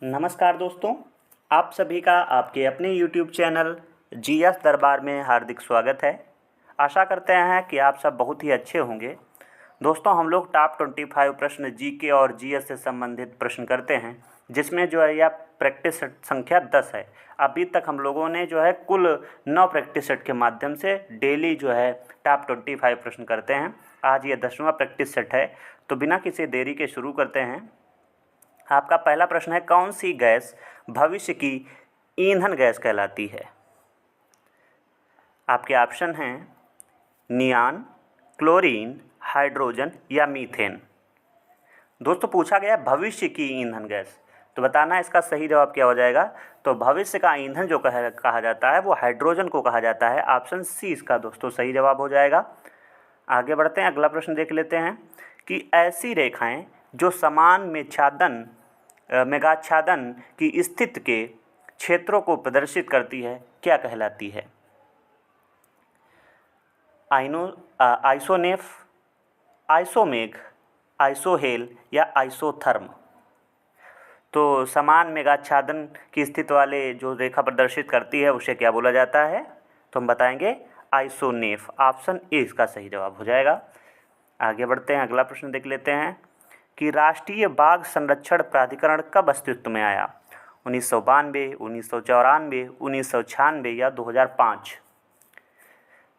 नमस्कार दोस्तों, आप सभी का आपके अपने YouTube चैनल जीएस दरबार में हार्दिक स्वागत है। आशा करते हैं कि आप सब बहुत ही अच्छे होंगे। दोस्तों, हम लोग टॉप 25 प्रश्न जीके और जीएस से संबंधित प्रश्न करते हैं, जिसमें जो है यह प्रैक्टिस सेट संख्या 10 है। अभी तक हम लोगों ने जो है कुल 9 प्रैक्टिस सेट के माध्यम से डेली जो है टॉप 25 प्रश्न करते हैं। आज ये 10वां प्रैक्टिस सेट है, तो बिना किसी देरी के शुरू करते हैं। आपका पहला प्रश्न है, कौन सी गैस भविष्य की ईंधन गैस कहलाती है? आपके ऑप्शन हैं नियान, क्लोरीन, हाइड्रोजन या मीथेन। दोस्तों, पूछा गया भविष्य की ईंधन गैस, तो बताना इसका सही जवाब क्या हो जाएगा। तो भविष्य का ईंधन जो कहा जाता है वो हाइड्रोजन को कहा जाता है। ऑप्शन सी इसका दोस्तों सही जवाब हो जाएगा। आगे बढ़ते हैं, अगला प्रश्न देख लेते हैं कि ऐसी रेखाएं जो समान मेघाच्छादन की स्थिति के क्षेत्रों को प्रदर्शित करती है क्या कहलाती है? आइसोनेफ, आइसोमेघ, आइसोहेल या आइसोथर्म। तो समान मेघाच्छादन की स्थिति वाले जो रेखा प्रदर्शित करती है उसे क्या बोला जाता है? तो हम बताएंगे आइसोनेफ। ऑप्शन ए इसका सही जवाब हो जाएगा। आगे बढ़ते हैं, अगला प्रश्न देख लेते हैं कि राष्ट्रीय बाघ संरक्षण प्राधिकरण कब अस्तित्व में आया? 1992, 1994, 1996 या 2005?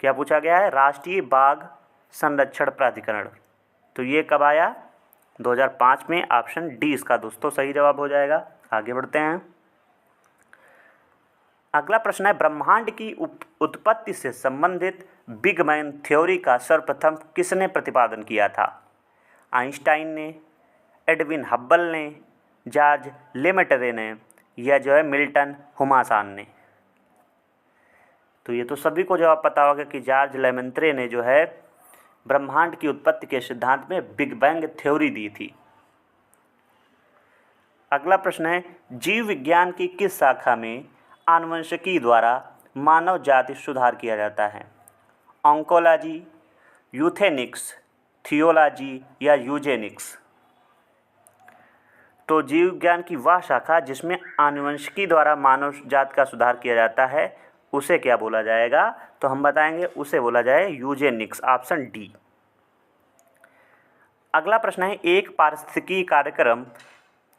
क्या पूछा गया है? राष्ट्रीय बाघ संरक्षण प्राधिकरण, तो ये कब आया? 2005 में। ऑप्शन डी इसका दोस्तों सही जवाब हो जाएगा। आगे बढ़ते हैं, अगला प्रश्न है, ब्रह्मांड की उत्पत्ति से संबंधित बिग बैंग थ्योरी का सर्वप्रथम किसने प्रतिपादन किया था? आइंस्टाइन ने, एडविन हब्बल ने, जॉर्ज लेमेटरे ने या जो है मिल्टन हुमासान ने? तो ये तो सभी को जवाब पता होगा कि जॉर्ज लेमेटरे ने जो है ब्रह्मांड की उत्पत्ति के सिद्धांत में बिग बैंग थ्योरी दी थी। अगला प्रश्न है, जीव विज्ञान की किस शाखा में आनुवंशिकी द्वारा मानव जाति सुधार किया जाता है? ऑन्कोलॉजी, यूथेनिक्स, थियोलॉजी या यूजेनिक्स? तो जीव विज्ञान की वह शाखा जिसमें आनुवंशिकी द्वारा मानव जाति का सुधार किया जाता है उसे क्या बोला जाएगा? तो हम बताएंगे उसे बोला जाए यूजेनिक्स। Option D. अगला प्रश्न है, एक पारिस्थितिकी कार्यक्रम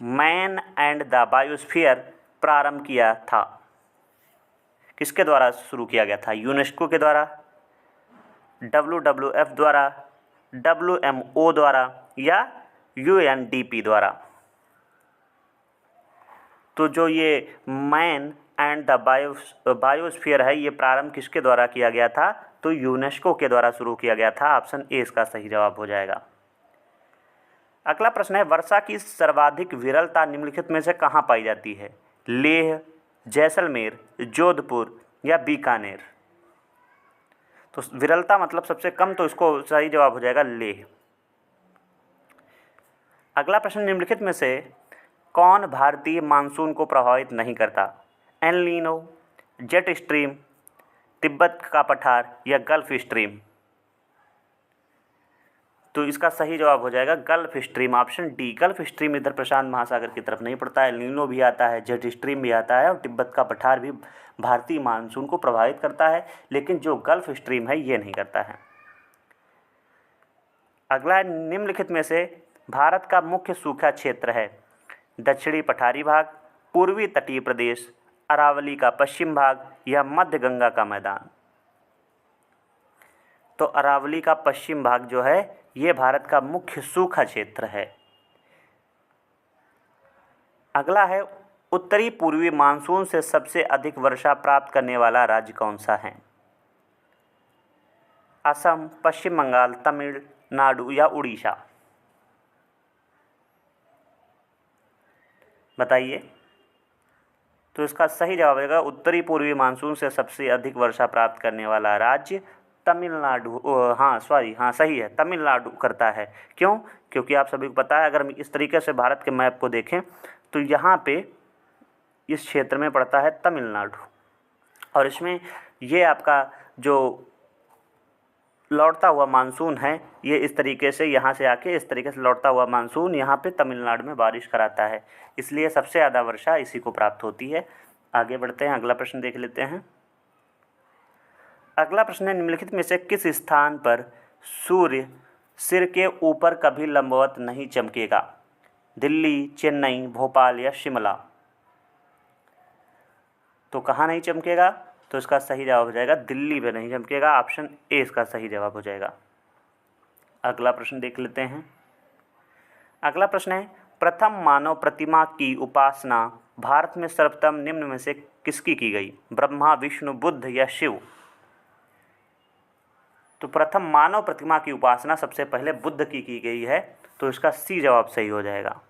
मैन एंड द बायोस्फीयर प्रारंभ किया था, किसके द्वारा शुरू किया गया था? यूनेस्को के द्वारा, WWF द्वारा, WMO द्वारा या UNDP द्वारा? तो जो ये मैन एंड द बायोस्फीयर है ये प्रारंभ किसके द्वारा किया गया था? तो यूनेस्को के द्वारा शुरू किया गया था। ऑप्शन ए इसका सही जवाब हो जाएगा। अगला प्रश्न है, वर्षा की सर्वाधिक विरलता निम्नलिखित में से कहाँ पाई जाती है? लेह, जैसलमेर, जोधपुर या बीकानेर? तो विरलता मतलब सबसे कम, तो इसको सही जवाब हो जाएगा लेह। अगला प्रश्न, निम्नलिखित में से कौन भारतीय मानसून को प्रभावित नहीं करता? El Nino, jet stream, Tibet का पठार या गल्फ स्ट्रीम? तो इसका सही जवाब हो जाएगा gulf stream. Option D. Gulf stream इधर प्रशांत महासागर की तरफ नहीं पड़ता है, एल नीनो भी आता है, जेट स्ट्रीम भी आता है और तिब्बत का पठार भी भारतीय मानसून को प्रभावित करता है, लेकिन जो गल्फ स्ट्रीम है ये नहीं करता है। अगला, निम्नलिखित में से भारत का मुख्य सूखा क्षेत्र है? दक्षिणी पठारी भाग, पूर्वी तटीय प्रदेश, अरावली का पश्चिम भाग या मध्य गंगा का मैदान? तो अरावली का पश्चिम भाग जो है ये भारत का मुख्य सूखा क्षेत्र है। अगला है, उत्तरी पूर्वी मानसून से सबसे अधिक वर्षा प्राप्त करने वाला राज्य कौन सा है? असम, पश्चिम बंगाल, तमिलनाडु या उड़ीसा? बताइए। तो इसका सही जवाब होगा उत्तरी पूर्वी मानसून से सबसे अधिक वर्षा प्राप्त करने वाला राज्य तमिलनाडु। सही है, तमिलनाडु करता है। क्यों? क्योंकि आप सभी को पता है, अगर इस तरीके से भारत के मैप को देखें तो यहाँ पे इस क्षेत्र में पड़ता है तमिलनाडु, और इसमें ये आपका जो लौटता हुआ मानसून है, ये इस तरीके से यहाँ से आके इस तरीके से लौटता हुआ मानसून यहाँ पे तमिलनाडु में बारिश कराता है, इसलिए सबसे ज़्यादा वर्षा इसी को प्राप्त होती है। आगे बढ़ते हैं, अगला प्रश्न देख लेते हैं। अगला प्रश्न है, निम्नलिखित में से किस स्थान पर सूर्य सिर के ऊपर कभी लंबवत नहीं चमकेगा? दिल्ली, चेन्नई, भोपाल या शिमला? तो कहाँ नहीं चमकेगा? तो इसका सही जवाब हो जाएगा दिल्ली में नहीं चमकेगा, ऑप्शन ए इसका सही जवाब हो जाएगा। अगला प्रश्न देख लेते हैं। अगला प्रश्न है, प्रथम मानव प्रतिमा की उपासना भारत में सर्वप्रथम निम्न में से किसकी की गई? ब्रह्मा, विष्णु, बुद्ध या शिव? तो प्रथम मानव प्रतिमा की उपासना सबसे पहले बुद्ध की गई है, तो इसका सी जवाब सही हो जाएगा।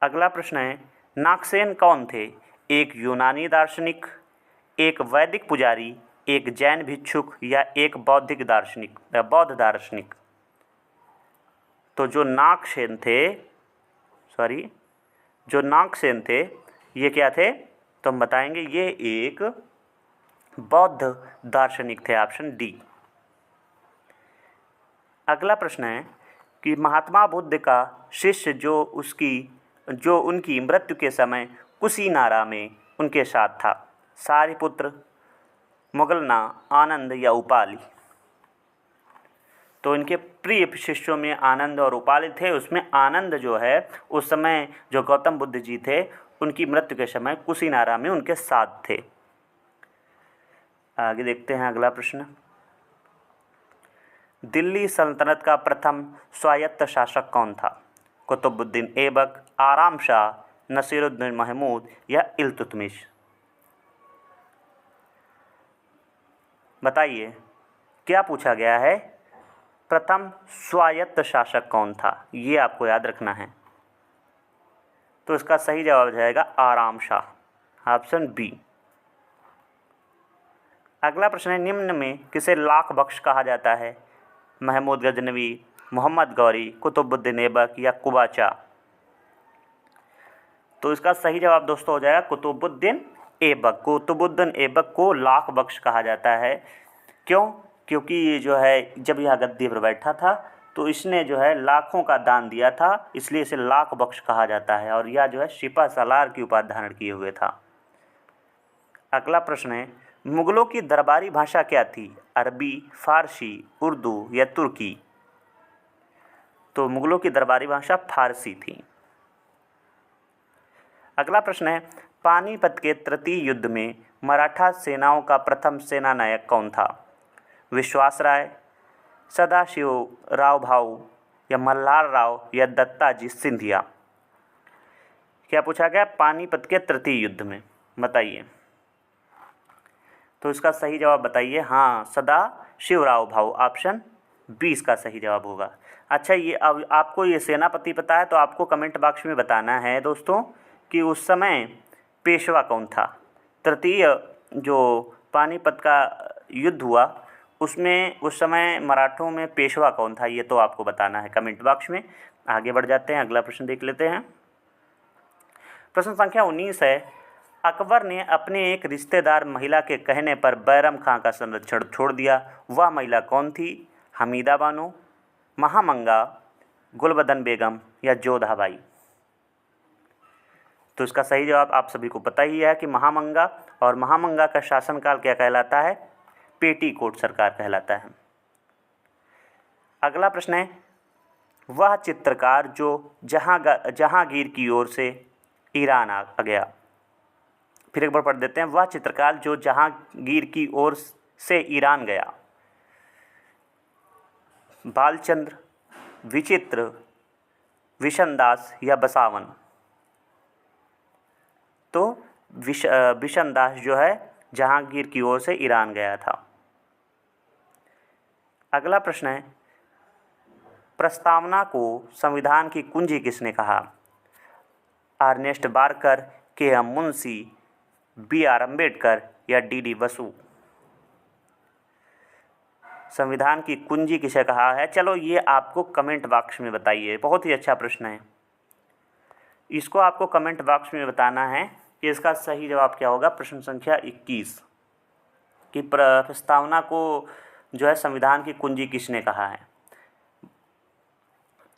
अगला प्रश्न है, नागसेन कौन थे? एक यूनानी दार्शनिक, एक वैदिक पुजारी, एक जैन भिक्षुक या एक बौद्ध दार्शनिक? तो जो नागसेन थे ये क्या थे? तो हम बताएंगे ये एक बौद्ध दार्शनिक थे, ऑप्शन डी। अगला प्रश्न है कि महात्मा बुद्ध का शिष्य जो उनकी मृत्यु के समय कुशीनारा में उनके साथ था, सारिपुत्र, मुगलना, आनंद या उपाली? तो इनके प्रिय शिष्यों में आनंद और उपाली थे। उसमें आनंद जो है उस समय जो गौतम बुद्ध जी थे उनकी मृत्यु के समय कुशीनारा में उनके साथ थे। आगे देखते हैं अगला प्रश्न। दिल्ली सल्तनत का प्रथम स्वायत्त शासक कौन था? कुतुबुद्दीन ऐबक, आराम शाह, नसीरुद्दीन महमूद या इल्तुतमिश? बताइए क्या पूछा गया है? प्रथम स्वायत्त शासक कौन था, ये आपको याद रखना है। तो इसका सही जवाब हो जाएगा आराम शाह, ऑप्शन बी। अगला प्रश्न है, निम्न में किसे लाख बख्श कहा जाता है? महमूद गजनवी, मोहम्मद गौरी, कुतुबुद्दीन ऐबक या कुबाचा? तो इसका सही जवाब दोस्तों हो जाएगा कुतुबुद्दीन ऐबक। कुतुबुद्दीन ऐबक को लाख बख्श कहा जाता है। क्यों? क्योंकि ये जो है जब यह गद्दी पर बैठा था तो इसने जो है लाखों का दान दिया था, इसलिए इसे लाख बख्श कहा जाता है। और यह जो है सिपा सालार की उपाधि धारण किए हुए था। अगला प्रश्न है, मुगलों की दरबारी भाषा क्या थी? अरबी, फारसी, उर्दू या तुर्की? तो मुगलों की दरबारी भाषा फारसी थी। अगला प्रश्न है, पानीपत के तृतीय युद्ध में मराठा सेनाओं का प्रथम सेनानायक कौन था? विश्वास राय, सदाशिव राव भाऊ या मल्हार राव या दत्ताजी सिंधिया? क्या पूछा गया? पानीपत के तृतीय युद्ध में, बताइए। तो इसका सही जवाब बताइए। हाँ, सदाशिव राव भाऊ, ऑप्शन 20 का सही जवाब होगा। अच्छा, ये अब आपको ये सेनापति पता है तो आपको कमेंट बॉक्स में बताना है दोस्तों कि उस समय पेशवा कौन था। तृतीय जो पानीपत का युद्ध हुआ उसमें उस समय मराठों में पेशवा कौन था, ये तो आपको बताना है कमेंट बॉक्स में। आगे बढ़ जाते हैं, अगला प्रश्न देख लेते हैं। प्रश्न संख्या 19 है, अकबर ने अपने एक रिश्तेदार महिला के कहने पर बैरम खां का संरक्षण छोड़ दिया, वह महिला कौन थी? हमीदा बानो, महामंगा, गुलबदन बेगम या जोधाबाई? तो इसका सही जवाब आप सभी को पता ही है कि महामंगा, और महामंगा का शासनकाल क्या कहलाता है? पेटीकोट सरकार कहलाता है। अगला प्रश्न है, वह चित्रकार जो जहांगीर की ओर से ईरान आ गया। फिर एक बार पढ़ देते हैं, वह चित्रकार जो जहांगीर की ओर से ईरान गया। बालचंद्र, विचित्र, विशनदास या बसावन? तो विशनदास जो है जहांगीर की ओर से ईरान गया था। अगला प्रश्न है, प्रस्तावना को संविधान की कुंजी किसने कहा? Ernest Barker, K M Munshi, B R Ambedkar या डी डी बसु? संविधान की कुंजी किसे कहा है? चलो ये आपको कमेंट बॉक्स में बताइए। बहुत ही अच्छा प्रश्न है, इसको आपको कमेंट बॉक्स में बताना है कि इसका सही जवाब क्या होगा। प्रश्न संख्या 21 की प्रस्तावना को जो है संविधान की कुंजी किसने कहा है?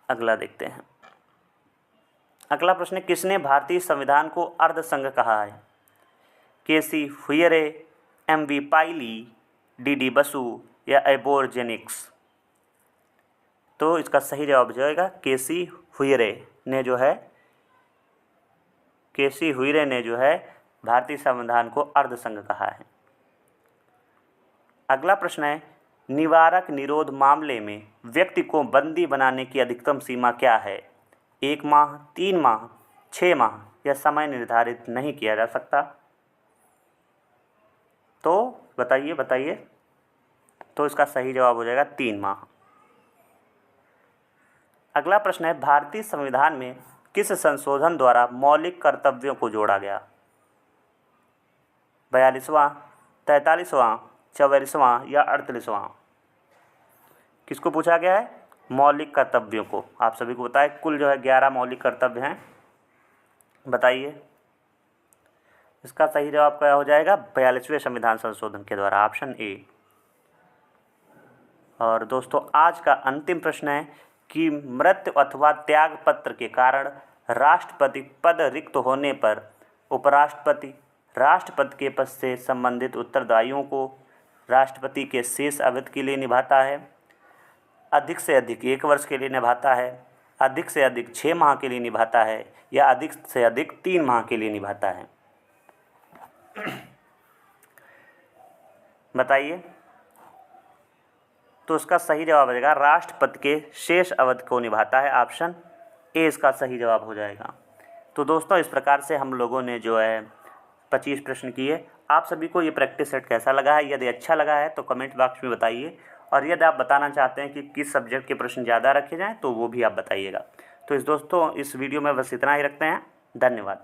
अगला देखते हैं। अगला प्रश्न है, किसने भारतीय संविधान को अर्धसंघ कहा है? केसी हुयरे, एम.वी. पाइली, डी.डी. बसु या एबोर्जेनिक्स? तो इसका सही जवाब हो जाएगा केसी हुयरे ने जो है भारतीय संविधान को अर्धसंघ कहा है। अगला प्रश्न है, निवारक निरोध मामले में व्यक्ति को बंदी बनाने की अधिकतम सीमा क्या है? 1 माह, 3 माह, 6 माह या समय निर्धारित नहीं किया जा सकता? तो बताइए। तो इसका सही जवाब हो जाएगा 3 माह। अगला प्रश्न है, भारतीय संविधान में किस संशोधन द्वारा मौलिक कर्तव्यों को जोड़ा गया? 42वां, 43वां, 44वां या 48वां? किसको पूछा गया है? मौलिक कर्तव्यों को। आप सभी को बताएं, कुल जो है 11 मौलिक कर्तव्य हैं। बताइए। इसका सही जवाब क्या हो जाएगा? 42वें संविधान संशोधन के द्वारा, ऑप्शन ए। और दोस्तों आज का अंतिम प्रश्न है कि मृत्यु अथवा त्याग पत्र के कारण राष्ट्रपति पद रिक्त होने पर उपराष्ट्रपति राष्ट्रपति के पद से संबंधित उत्तरदायियों को राष्ट्रपति के शेष अवधि के लिए निभाता है, अधिक से अधिक 1 वर्ष के लिए निभाता है, अधिक से अधिक 6 माह के लिए निभाता है या अधिक से अधिक 3 माह के लिए निभाता है? बताइए। तो इसका सही जवाब हो जाएगा राष्ट्रपति के शेष अवधि को निभाता है, ऑप्शन ए इसका सही जवाब हो जाएगा। तो दोस्तों इस प्रकार से हम लोगों ने जो है 25 प्रश्न किए। आप सभी को ये प्रैक्टिस सेट कैसा लगा है? यदि अच्छा लगा है तो कमेंट बॉक्स में बताइए, और यदि आप बताना चाहते हैं कि किस सब्जेक्ट के प्रश्न ज़्यादा रखे जाएँ तो वो भी आप बताइएगा। तो इस वीडियो में बस इतना ही रखते हैं। धन्यवाद।